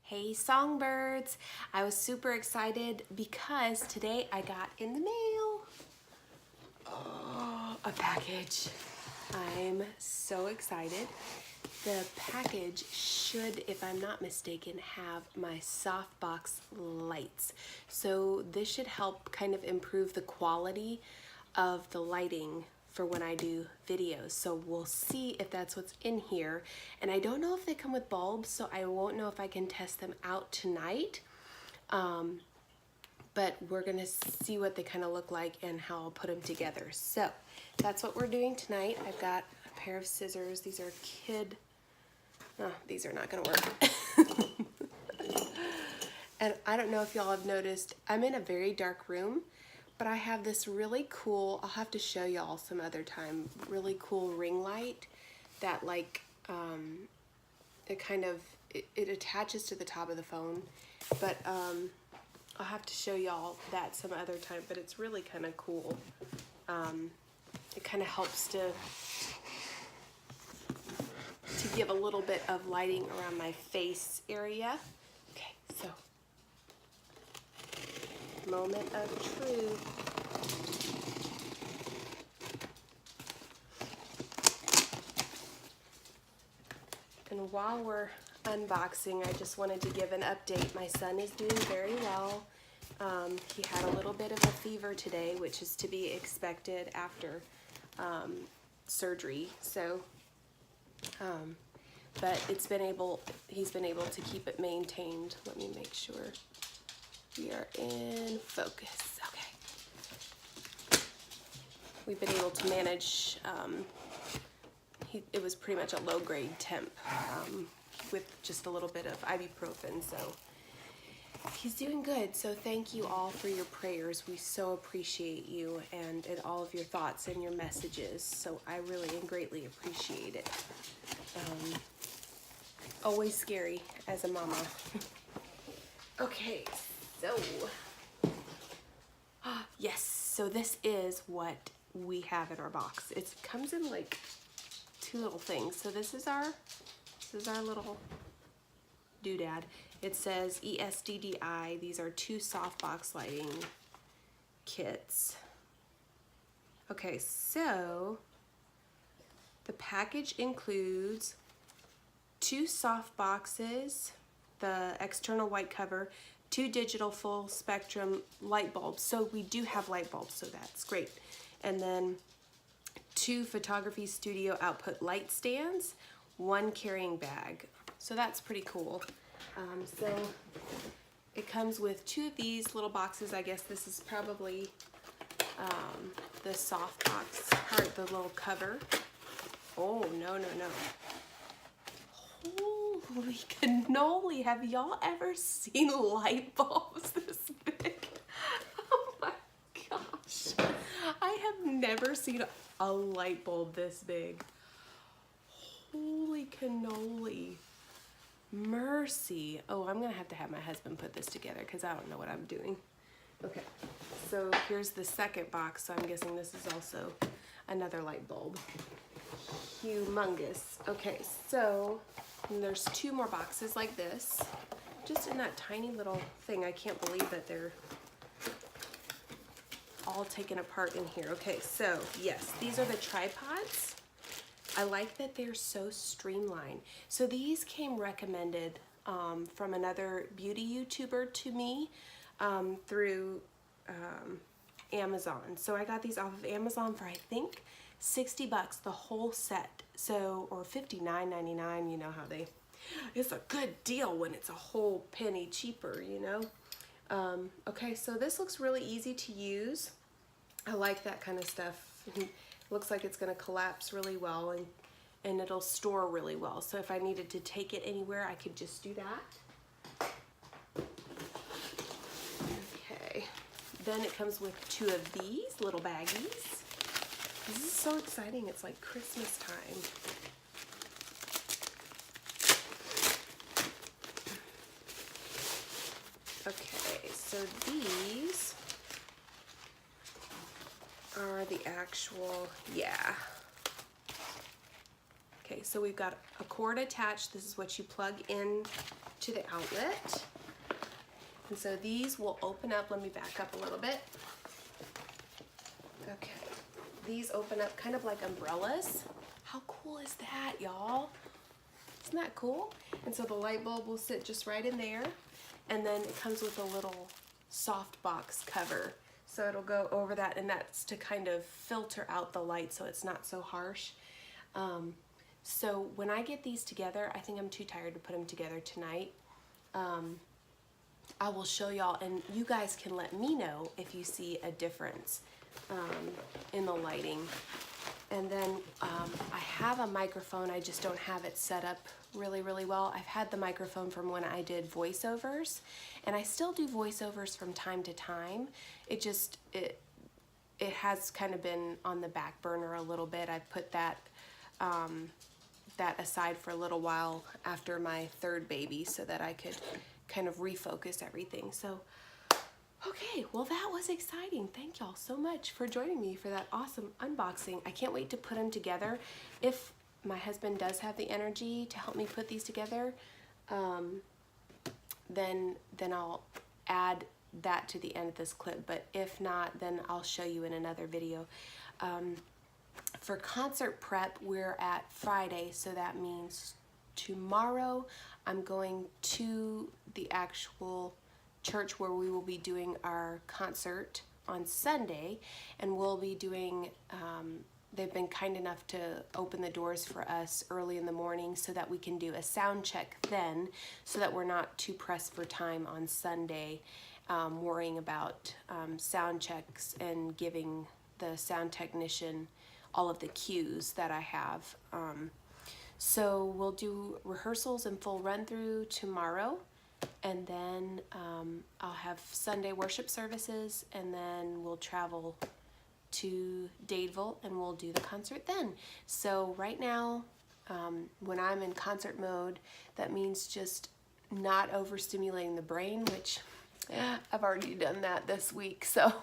Hey Songbirds! I was super excited because today I got in the mail a package. I'm so excited. The package should, if I'm not mistaken, have my Softbox lights. So this should help kind of improve the quality of the lighting for when I do videos. So we'll see if that's what's in here. And I don't know if they come with bulbs, so I won't know if I can test them out tonight. But we're gonna see what they kind of look like and how I'll put them together. So that's what we're doing tonight. I've got a pair of scissors. These are these are not gonna work. And I don't know if y'all have noticed, I'm in a very dark room, but I have this really cool, I'll have to show y'all some other time, really cool ring light that like, it attaches to the top of the phone, but I'll have to show y'all that some other time, but it's really kind of cool. It kind of helps to give a little bit of lighting around my face area. Okay, so moment of truth. And while we're unboxing, I just wanted to give an update. My son is doing very well. He had a little bit of a fever today, which is to be expected after surgery. So, but he's been able to keep it maintained. Let me make sure we are in focus. Okay. We've been able to manage, it was pretty much a low grade temp with just a little bit of ibuprofen, so he's doing good. So thank you all for your prayers. We so appreciate you and all of your thoughts and your messages. So I really and greatly appreciate it. Always scary as a mama. Okay, so yes, so this is what we have in our box. It comes in like two little things. So this is our little doodad. It says ESDDI. These are 2 softbox lighting kits. Okay, so the package includes 2 soft boxes, the external white cover, 2 digital full spectrum light bulbs. So we do have light bulbs, so that's great. And then 2 photography studio output light stands, 1 carrying bag. So that's pretty cool. So it comes with 2 of these little boxes. I guess this is probably the soft box part, the little cover. Oh, no. Holy cannoli, have y'all ever seen light bulbs this big? Oh my gosh. I have never seen a light bulb this big. Holy cannoli. Mercy. Oh, I'm gonna have to have my husband put this together because I don't know what I'm doing. Okay, so here's the second box. So I'm guessing this is also another light bulb. Humongous. Okay, so there's 2 more boxes like this, just in that tiny little thing. I can't believe that they're all taken apart in here. Okay, so yes, these are the tripods. I like that they're so streamlined. So these came recommended from another beauty YouTuber to me through Amazon. So I got these off of Amazon for I think 60 bucks, the whole set. So, or $59.99, you know how it's a good deal when it's a whole penny cheaper, you know? Okay, so this looks really easy to use. I like that kind of stuff. It looks like it's gonna collapse really well and it'll store really well. So if I needed to take it anywhere, I could just do that. Okay, then it comes with 2 of these little baggies. This is so exciting, it's like Christmas time. Okay, so these are the actual, yeah. Okay, so we've got a cord attached. This is what you plug in to the outlet. And so these will open up. Let me back up a little bit. Okay, these open up kind of like umbrellas. How cool is that, y'all? Isn't that cool? And so the light bulb will sit just right in there. And then it comes with a little softbox cover. So it'll go over that, and that's to kind of filter out the light so it's not so harsh. So when I get these together, I think I'm too tired to put them together tonight. I will show y'all, and you guys can let me know if you see a difference in the lighting. And then I have a microphone, I just don't have it set up really well. I've had the microphone from when I did voiceovers, and I still do voiceovers from time to time. It has kind of been on the back burner a little bit. I put that that aside for a little while after my third baby so that I could kind of refocus everything. So okay, well that was exciting. Thank y'all so much for joining me for that awesome unboxing. I can't wait to put them together. If my husband does have the energy to help me put these together, then I'll add that to the end of this clip. But if not, then I'll show you in another video. For concert prep, we're at Friday, so that means tomorrow I'm going to the actual church where we will be doing our concert on Sunday, and we'll be doing, they've been kind enough to open the doors for us early in the morning so that we can do a sound check then, so that we're not too pressed for time on Sunday, worrying about sound checks and giving the sound technician all of the cues that I have. So we'll do rehearsals and full run through tomorrow, and then I'll have Sunday worship services, and then we'll travel to Dadeville and we'll do the concert then. So right now, when I'm in concert mode, that means just not overstimulating the brain, which I've already done that this week. So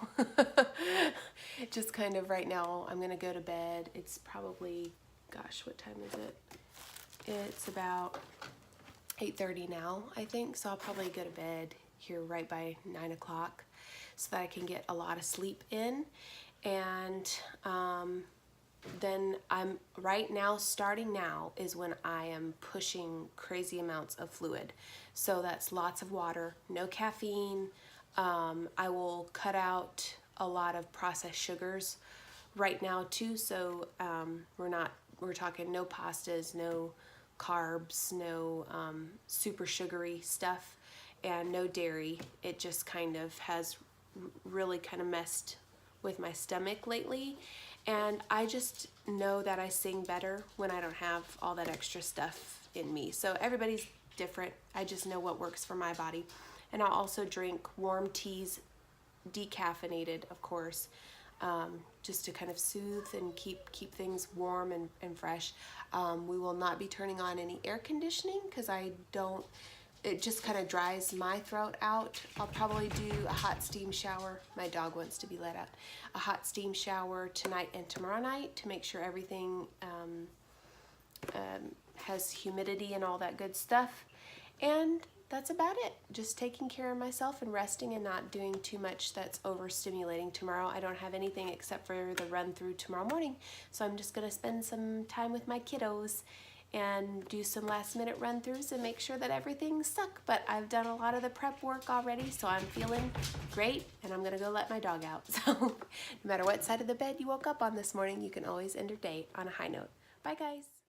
just kind of right now, I'm gonna go to bed. It's probably, gosh, what time is it? It's about 8:30 now, I think. So I'll probably go to bed here right by 9 o'clock so that I can get a lot of sleep in. And then I'm right now, starting now is when I am pushing crazy amounts of fluid. So that's lots of water, no caffeine. I will cut out a lot of processed sugars right now too. So we're talking no pastas, no carbs, no super sugary stuff, and no dairy. It just kind of has really kind of messed with my stomach lately, and I just know that I sing better when I don't have all that extra stuff in me. So everybody's different. I just know what works for my body. And I'll also drink warm teas, decaffeinated, of course, just to kind of soothe and keep things warm and fresh. We will not be turning on any air conditioning because it just kind of dries my throat out. I'll probably do a hot steam shower. My dog wants to be let out. A hot steam shower tonight and tomorrow night to make sure everything has humidity and all that good stuff. And that's about it. Just taking care of myself and resting and not doing too much that's overstimulating tomorrow. I don't have anything except for the run through tomorrow morning. So I'm just gonna spend some time with my kiddos and do some last minute run throughs and make sure that everything's stuck. But I've done a lot of the prep work already, so I'm feeling great, and I'm gonna go let my dog out. So no matter what side of the bed you woke up on this morning, you can always end your day on a high note. Bye guys.